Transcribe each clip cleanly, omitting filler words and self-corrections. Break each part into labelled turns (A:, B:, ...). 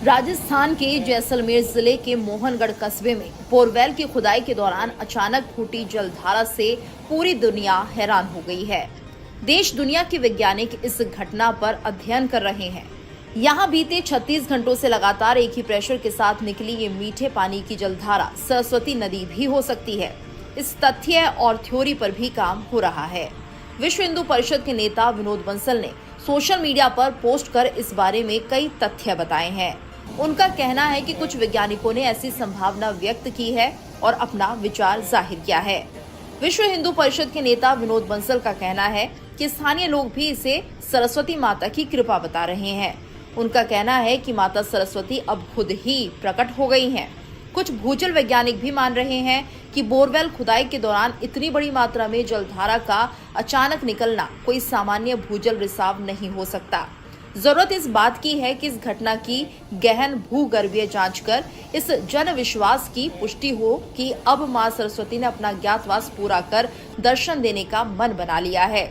A: राजस्थान के जैसलमेर जिले के मोहनगढ़ कस्बे में बोरवेल की खुदाई के दौरान अचानक फूटी जलधारा से पूरी दुनिया हैरान हो गई है। देश दुनिया के वैज्ञानिक इस घटना पर अध्ययन कर रहे हैं। यहाँ बीते 36 घंटों से लगातार एक ही प्रेशर के साथ निकली ये मीठे पानी की जलधारा सरस्वती नदी भी हो सकती है। इस तथ्य और थ्योरी पर भी काम हो रहा है। विश्व हिंदू परिषद के नेता विनोद बंसल ने सोशल मीडिया पर पोस्ट कर इस बारे में कई तथ्य बताए हैं। उनका कहना है कि कुछ वैज्ञानिकों ने ऐसी संभावना व्यक्त की है और अपना विचार जाहिर किया है। विश्व हिंदू परिषद के नेता विनोद बंसल का कहना है कि स्थानीय लोग भी इसे सरस्वती माता की कृपा बता रहे हैं। उनका कहना है कि माता सरस्वती अब खुद ही प्रकट हो गई हैं। कुछ भूजल वैज्ञानिक भी मान रहे हैं कि बोरवेल खुदाई के दौरान इतनी बड़ी मात्रा में जलधारा का अचानक निकलना कोई सामान्य भूजल रिसाव नहीं हो सकता। जरूरत इस बात की है कि इस घटना की गहन भूगर्भीय जांच कर इस जन विश्वास की पुष्टि हो कि अब मां सरस्वती ने अपना ज्ञातवास पूरा कर दर्शन देने का मन बना लिया है।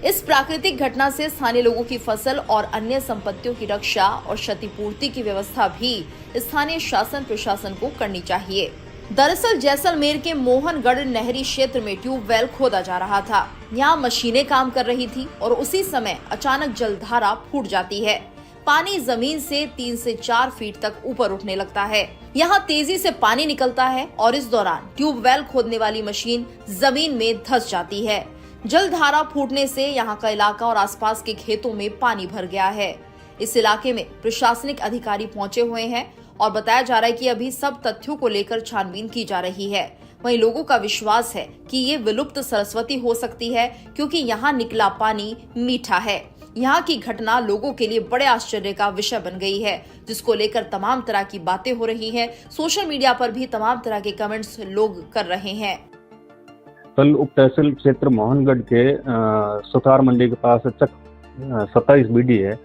A: इस प्राकृतिक घटना से स्थानीय लोगों की फसल और अन्य संपत्तियों की रक्षा और क्षतिपूर्ति की व्यवस्था भी स्थानीय शासन प्रशासन को करनी चाहिए। दरअसल जैसलमेर के मोहनगढ़ नहरी क्षेत्र में ट्यूबवेल खोदा जा रहा था। यहाँ मशीनें काम कर रही थी और उसी समय अचानक जलधारा फूट जाती है। पानी जमीन से 3 से 4 फीट तक ऊपर उठने लगता है। यहाँ तेजी से पानी निकलता है और इस दौरान ट्यूबवेल खोदने वाली मशीन जमीन में धंस जाती है। जलधारा फूटने से यहाँ का इलाका और आसपास के खेतों में पानी भर गया है। इस इलाके में प्रशासनिक अधिकारी पहुंचे हुए हैं और बताया जा रहा है कि अभी सब तथ्यों को लेकर छानबीन की जा रही है। वहीं लोगों का विश्वास है कि ये विलुप्त सरस्वती हो सकती है, क्योंकि यहाँ निकला पानी मीठा है। यहाँ की घटना लोगों के लिए बड़े आश्चर्य का विषय बन गई है, जिसको लेकर तमाम तरह की बातें हो रही हैं। सोशल मीडिया पर भी तमाम तरह के कमेंट्स लोग कर रहे हैं।
B: कल उप तहसील क्षेत्र मोहनगढ़ के सुतार मंडी के पास चक 27 बीडी है,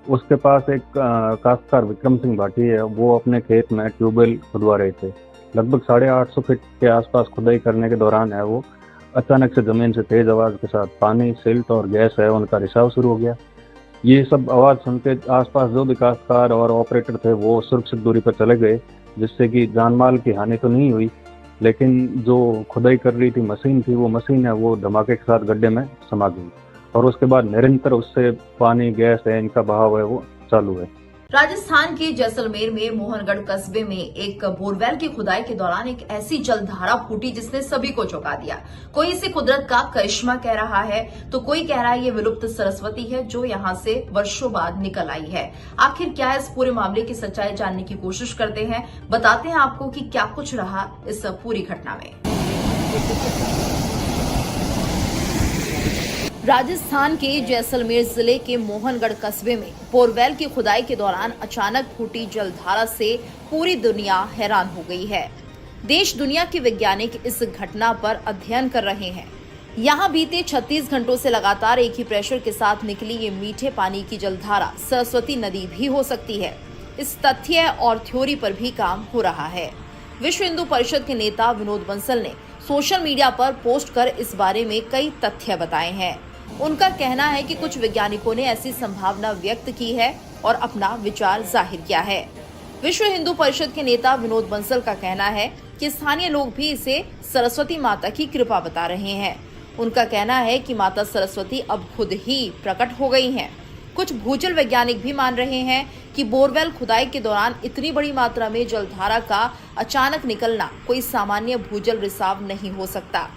B: उसके पास एक काश्तकार विक्रम सिंह भाटी है। वो अपने खेत में ट्यूबवेल खुदवा रहे थे। लगभग 850 फीट के आसपास खुदाई करने के दौरान है वो अचानक से जमीन से तेज आवाज के साथ पानी, सिल्ट और गैस है उनका रिसाव शुरू हो गया। ये सब आवाज सुनते आसपास जो भी काश्तकार और ऑपरेटर थे वो सुरक्षित दूरी पर चले गए, जिससे कि जान माल की हानि तो नहीं हुई, लेकिन जो खुदाई कर रही थी मशीन थी, वो मशीन है वो धमाके के साथ गड्ढे में समा गई और उसके बाद निरंतर उससे पानी, गैस है, इनका बहाव है वो चालू है।
A: राजस्थान के जैसलमेर में मोहनगढ़ कस्बे में एक बोरवेल की खुदाई के दौरान एक ऐसी जलधारा फूटी जिसने सभी को चौंका दिया। कोई इसे कुदरत का करिश्मा कह रहा है तो कोई कह रहा है ये विलुप्त सरस्वती है जो यहाँ से वर्षों बाद निकल आई है। आखिर क्या है इस पूरे मामले की सच्चाई जानने की कोशिश करते हैं। बताते हैं आपको कि क्या कुछ रहा इस पूरी घटना में। राजस्थान के जैसलमेर जिले के मोहनगढ़ कस्बे में बोरवेल की खुदाई के दौरान अचानक फूटी जलधारा से पूरी दुनिया हैरान हो गई है। देश दुनिया के वैज्ञानिक इस घटना पर अध्ययन कर रहे हैं। यहाँ बीते 36 घंटों से लगातार एक ही प्रेशर के साथ निकली ये मीठे पानी की जलधारा सरस्वती नदी भी हो सकती है। इस तथ्य और थ्योरी पर भी काम हो रहा है। विश्व हिंदू परिषद के नेता विनोद बंसल ने सोशल मीडिया पर पोस्ट कर इस बारे में कई तथ्य बताए हैं। उनका कहना है कि कुछ वैज्ञानिकों ने ऐसी संभावना व्यक्त की है और अपना विचार जाहिर किया है। विश्व हिंदू परिषद के नेता विनोद बंसल का कहना है कि स्थानीय लोग भी इसे सरस्वती माता की कृपा बता रहे हैं। उनका कहना है कि माता सरस्वती अब खुद ही प्रकट हो गई हैं। कुछ भूजल वैज्ञानिक भी मान रहे हैं कि बोरवेल खुदाई के दौरान इतनी बड़ी मात्रा में जलधारा का अचानक निकलना कोई सामान्य भूजल रिसाव नहीं हो सकता।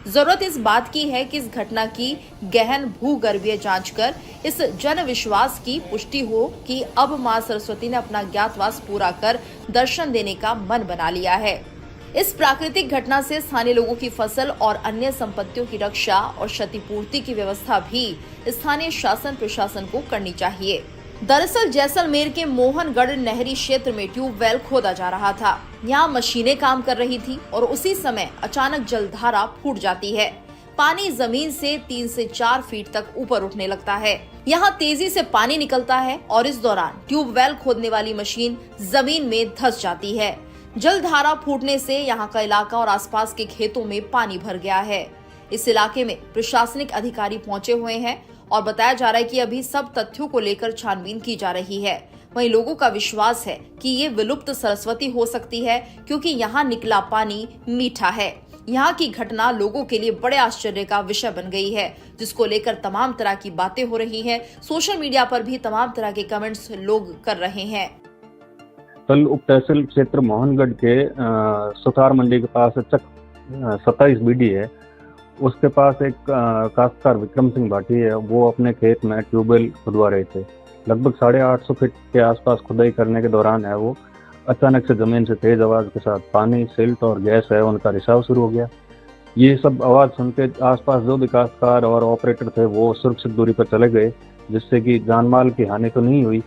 A: जरूरत इस बात की है कि इस घटना की गहन भूगर्भीय जांच कर इस जन विश्वास की पुष्टि हो कि अब मां सरस्वती ने अपना ज्ञातवास पूरा कर दर्शन देने का मन बना लिया है। इस प्राकृतिक घटना से स्थानीय लोगों की फसल और अन्य संपत्तियों की रक्षा और क्षतिपूर्ति की व्यवस्था भी स्थानीय शासन प्रशासन को करनी चाहिए। दरअसल जैसलमेर के मोहनगढ़ नहरी क्षेत्र में ट्यूबवेल खोदा जा रहा था। यहाँ मशीनें काम कर रही थी और उसी समय अचानक जलधारा फूट जाती है। पानी जमीन से 3 से 4 फीट तक ऊपर उठने लगता है। यहाँ तेजी से पानी निकलता है और इस दौरान ट्यूबवेल खोदने वाली मशीन जमीन में धंस जाती है। जलधारा फूटने से यहाँ का इलाका और आसपास के खेतों में पानी भर गया है। इस इलाके में प्रशासनिक अधिकारी पहुंचे हुए हैं और बताया जा रहा है कि अभी सब तथ्यों को लेकर छानबीन की जा रही है। वहीं लोगों का विश्वास है कि ये विलुप्त सरस्वती हो सकती है, क्योंकि यहाँ निकला पानी मीठा है। यहाँ की घटना लोगों के लिए बड़े आश्चर्य का विषय बन गई है, जिसको लेकर तमाम तरह की बातें हो रही हैं। सोशल मीडिया पर भी तमाम तरह के कमेंट्स लोग कर रहे हैं।
B: कल उप तहसील क्षेत्र मोहनगढ़ के सुतार मंडी के पास चक 27 बीडी है, उसके पास एक काश्तकार विक्रम सिंह भाटी है। वो अपने खेत में ट्यूबवेल खुदवा रहे थे। लगभग 850 फीट के आसपास खुदाई करने के दौरान है वो अचानक से जमीन से तेज आवाज के साथ पानी, सिल्ट और गैस है उनका रिसाव शुरू हो गया। ये सब आवाज सुन के आसपास जो भी काश्तकार और ऑपरेटर थे वो सुरक्षित दूरी पर चले गए, जिससे कि जान माल की हानि तो नहीं हुई,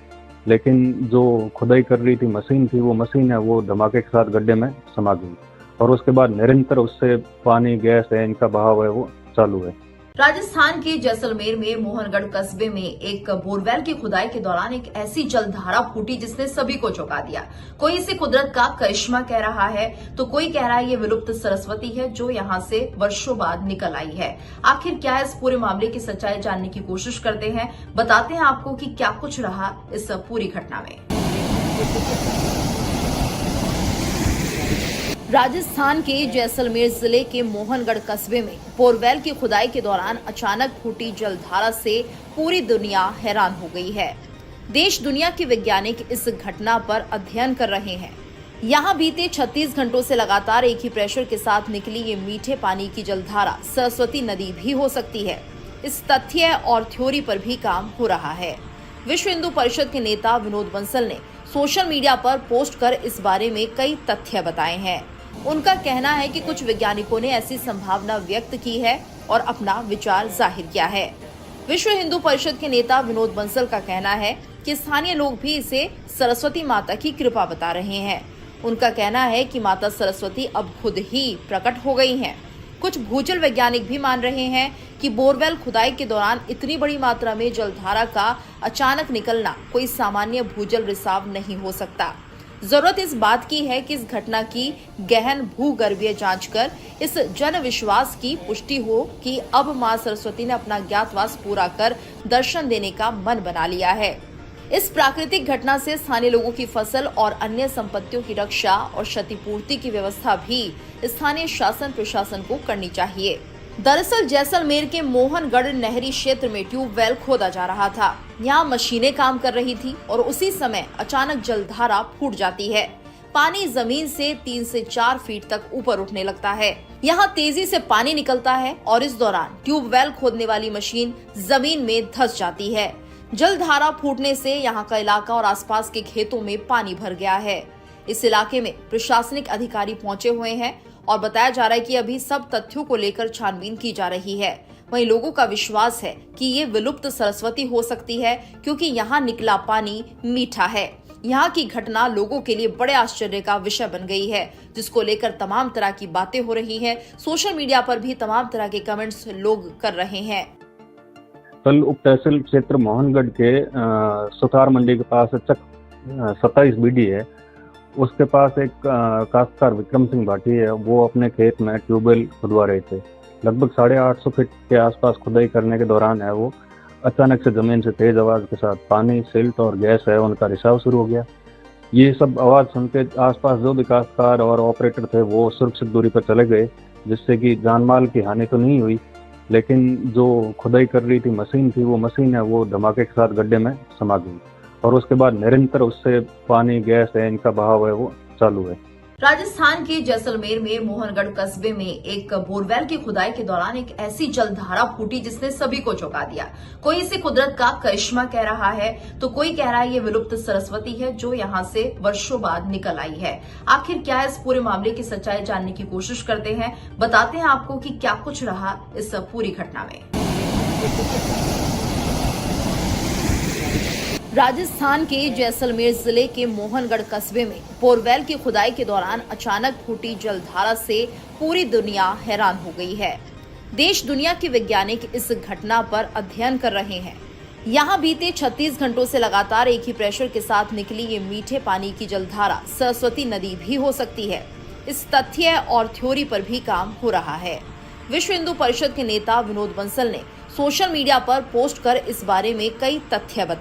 B: लेकिन जो खुदाई कर रही थी मशीन थी, वो मशीन है वो धमाके के साथ गड्ढे में समा गई और उसके बाद निरंतर उससे पानी, गैस है, इनका बहाव है वो चालू है।
A: राजस्थान के जैसलमेर में मोहनगढ़ कस्बे में एक बोरवेल की खुदाई के दौरान एक ऐसी जलधारा फूटी जिसने सभी को चौंका दिया। कोई इसे कुदरत का करिश्मा कह रहा है, तो कोई कह रहा है ये विलुप्त सरस्वती है जो यहाँ से वर्षों बाद निकल आई है। आखिर क्या है, इस पूरे मामले की सच्चाई जानने की कोशिश करते हैं। बताते हैं आपको कि क्या कुछ रहा इस पूरी घटना में। राजस्थान के जैसलमेर जिले के मोहनगढ़ कस्बे में बोरवेल की खुदाई के दौरान अचानक फूटी जलधारा से पूरी दुनिया हैरान हो गई है। देश दुनिया के वैज्ञानिक इस घटना पर अध्ययन कर रहे हैं। यहाँ बीते 36 घंटों से लगातार एक ही प्रेशर के साथ निकली ये मीठे पानी की जलधारा सरस्वती नदी भी हो सकती है। इस तथ्य और थ्योरी पर भी काम हो रहा है। विश्व हिंदू परिषद के नेता विनोद बंसल ने सोशल मीडिया पर पोस्ट कर इस बारे में कई तथ्य बताए हैं। उनका कहना है कि कुछ वैज्ञानिकों ने ऐसी संभावना व्यक्त की है और अपना विचार जाहिर किया है। विश्व हिंदू परिषद के नेता विनोद बंसल का कहना है कि स्थानीय लोग भी इसे सरस्वती माता की कृपा बता रहे हैं। उनका कहना है कि माता सरस्वती अब खुद ही प्रकट हो गई हैं। कुछ भूजल वैज्ञानिक भी मान रहे हैं कि बोरवेल खुदाई के दौरान इतनी बड़ी मात्रा में जलधारा का अचानक निकलना कोई सामान्य भूजल रिसाव नहीं हो सकता। जरूरत इस बात की है कि इस घटना की गहन भूगर्भीय जांच कर इस जन विश्वास की पुष्टि हो कि अब मां सरस्वती ने अपना ज्ञातवास पूरा कर दर्शन देने का मन बना लिया है। इस प्राकृतिक घटना से स्थानीय लोगों की फसल और अन्य संपत्तियों की रक्षा और क्षतिपूर्ति की व्यवस्था भी स्थानीय शासन प्रशासन को करनी चाहिए। दरअसल जैसलमेर के मोहनगढ़ नहरी क्षेत्र में ट्यूबवेल खोदा जा रहा था। यहाँ मशीनें काम कर रही थी और उसी समय अचानक जलधारा फूट जाती है। पानी जमीन से 3 से 4 फीट तक ऊपर उठने लगता है। यहाँ तेजी से पानी निकलता है और इस दौरान ट्यूबवेल खोदने वाली मशीन जमीन में धंस जाती है। जलधारा फूटने से यहाँ का इलाका और आसपास के खेतों में पानी भर गया है। इस इलाके में प्रशासनिक अधिकारी पहुंचे हुए हैं और बताया जा रहा है कि अभी सब तथ्यों को लेकर छानबीन की जा रही है। वहीं लोगों का विश्वास है कि ये विलुप्त सरस्वती हो सकती है, क्योंकि यहाँ निकला पानी मीठा है। यहाँ की घटना लोगों के लिए बड़े आश्चर्य का विषय बन गई है, जिसको लेकर तमाम तरह की बातें हो रही हैं। सोशल मीडिया पर भी तमाम तरह के कमेंट्स लोग कर रहे हैं।
B: कल उप तहसील क्षेत्र मोहनगढ़ के सुतार मंडी के पास चक 27 बीडी है, उसके पास एक काश्तकार विक्रम सिंह भाटी है। वो अपने खेत में ट्यूबवेल खुदवा रहे थे। लगभग 850 फीट के आसपास खुदाई करने के दौरान है वो अचानक से जमीन से तेज आवाज के साथ पानी, सिल्ट और गैस है उनका रिसाव शुरू हो गया। ये सब आवाज सुन के आसपास जो भी काश्तकार और ऑपरेटर थे वो सुरक्षित दूरी पर चले गए, जिससे कि जान माल की हानि तो नहीं हुई, लेकिन जो खुदाई कर रही थी मशीन थी, वो मशीन है वो धमाके के साथ गड्ढे में समा गई और उसके बाद निरंतर उससे पानी, गैस है, इनका बहाव है वो चालू है।
A: राजस्थान के जैसलमेर में मोहनगढ़ कस्बे में एक बोरवेल की खुदाई के दौरान एक ऐसी जलधारा फूटी जिसने सभी को चौंका दिया। कोई इसे कुदरत का करिश्मा कह रहा है, तो कोई कह रहा है ये विलुप्त सरस्वती है जो यहाँ से वर्षों बाद निकल आई है। आखिर क्या है, इस पूरे मामले की सच्चाई जानने की कोशिश करते हैं। बताते हैं आपको कि क्या कुछ रहा इस पूरी घटना में। राजस्थान के जैसलमेर जिले के मोहनगढ़ कस्बे में बोरवेल की खुदाई के दौरान अचानक फूटी जलधारा से पूरी दुनिया हैरान हो गई है। देश दुनिया के वैज्ञानिक इस घटना पर अध्ययन कर रहे हैं। यहाँ बीते 36 घंटों से लगातार एक ही प्रेशर के साथ निकली ये मीठे पानी की जलधारा सरस्वती नदी भी हो सकती है। इस तथ्य और थ्योरी पर भी काम हो रहा है। विश्व हिंदू परिषद के नेता विनोद बंसल ने सोशल मीडिया पर पोस्ट कर इस बारे में कई तथ्य बताए।